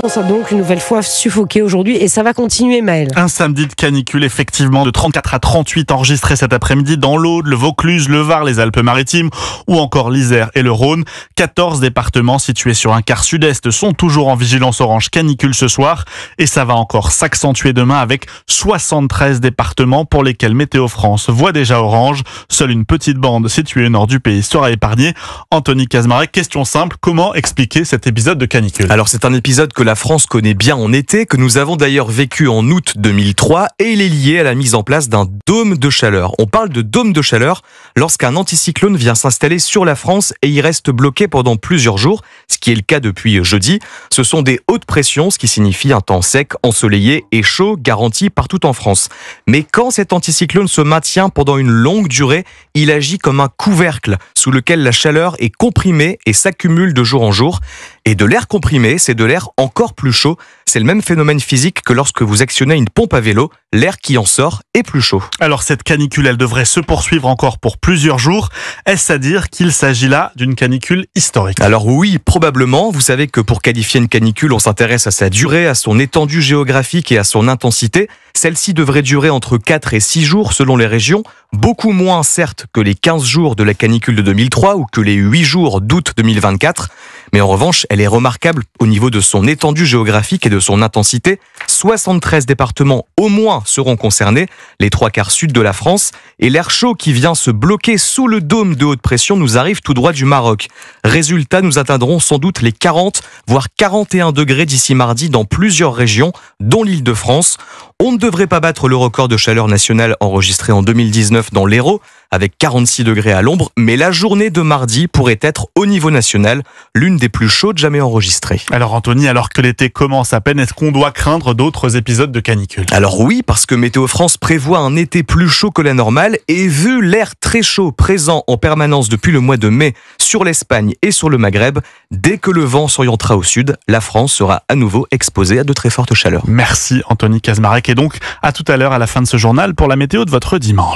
On a donc une nouvelle fois suffoqué aujourd'hui et ça va continuer, Maël. Un samedi de canicule effectivement de 34 à 38 enregistrés cet après-midi dans l'Aude, le Vaucluse, le Var, les Alpes-Maritimes ou encore l'Isère et le Rhône. 14 départements situés sur un quart sud-est sont toujours en vigilance orange canicule ce soir et ça va encore s'accentuer demain avec 73 départements pour lesquels Météo France voit déjà orange. Seule une petite bande située au nord du pays sera épargnée. Anthony Kazmarek, question simple, comment expliquer cet épisode de canicule? Alors c'est un épisode que la France connaît bien en été, que nous avons d'ailleurs vécu en août 2003 et il est lié à la mise en place d'un dôme de chaleur. On parle de dôme de chaleur lorsqu'un anticyclone vient s'installer sur la France et y reste bloqué pendant plusieurs jours, ce qui est le cas depuis jeudi. Ce sont des hautes pressions, ce qui signifie un temps sec, ensoleillé et chaud garanti partout en France. Mais quand cet anticyclone se maintient pendant une longue durée, il agit comme un couvercle sous lequel la chaleur est comprimée et s'accumule de jour en jour. Et de l'air comprimé, c'est de l'air encore plus chaud. C'est le même phénomène physique que lorsque vous actionnez une pompe à vélo. L'air qui en sort est plus chaud. Alors cette canicule, elle devrait se poursuivre encore pour plusieurs jours. Est-ce à dire qu'il s'agit là d'une canicule historique? Alors oui, probablement. Vous savez que pour qualifier une canicule, on s'intéresse à sa durée, à son étendue géographique et à son intensité. Celle-ci devrait durer entre 4 et 6 jours selon les régions. Beaucoup moins certes que les 15 jours de la canicule de 2003 ou que les 8 jours d'août 2024. Mais en revanche, elle est remarquable au niveau de son étendue géographique et de son intensité. 73 départements au moins seront concernés, les 3/4 sud de la France. Et l'air chaud qui vient se bloquer sous le dôme de haute pression nous arrive tout droit du Maroc. Résultat, nous atteindrons sans doute les 40, voire 41 degrés d'ici mardi dans plusieurs régions, dont l'Île-de-France. On ne devrait pas battre le record de chaleur nationale enregistré en 2019 dans l'Hérault, avec 46 degrés à l'ombre, mais la journée de mardi pourrait être au niveau national l'une des plus chaudes jamais enregistrées. Alors Anthony, alors que l'été commence à peine, est-ce qu'on doit craindre d'autres épisodes de canicule? Alors oui, parce que Météo France prévoit un été plus chaud que la normale et vu l'air très chaud présent en permanence depuis le mois de mai sur l'Espagne et sur le Maghreb, dès que le vent s'orientera au sud, la France sera à nouveau exposée à de très fortes chaleurs. Merci Anthony Kazmarek et donc à tout à l'heure à la fin de ce journal pour la météo de votre dimanche.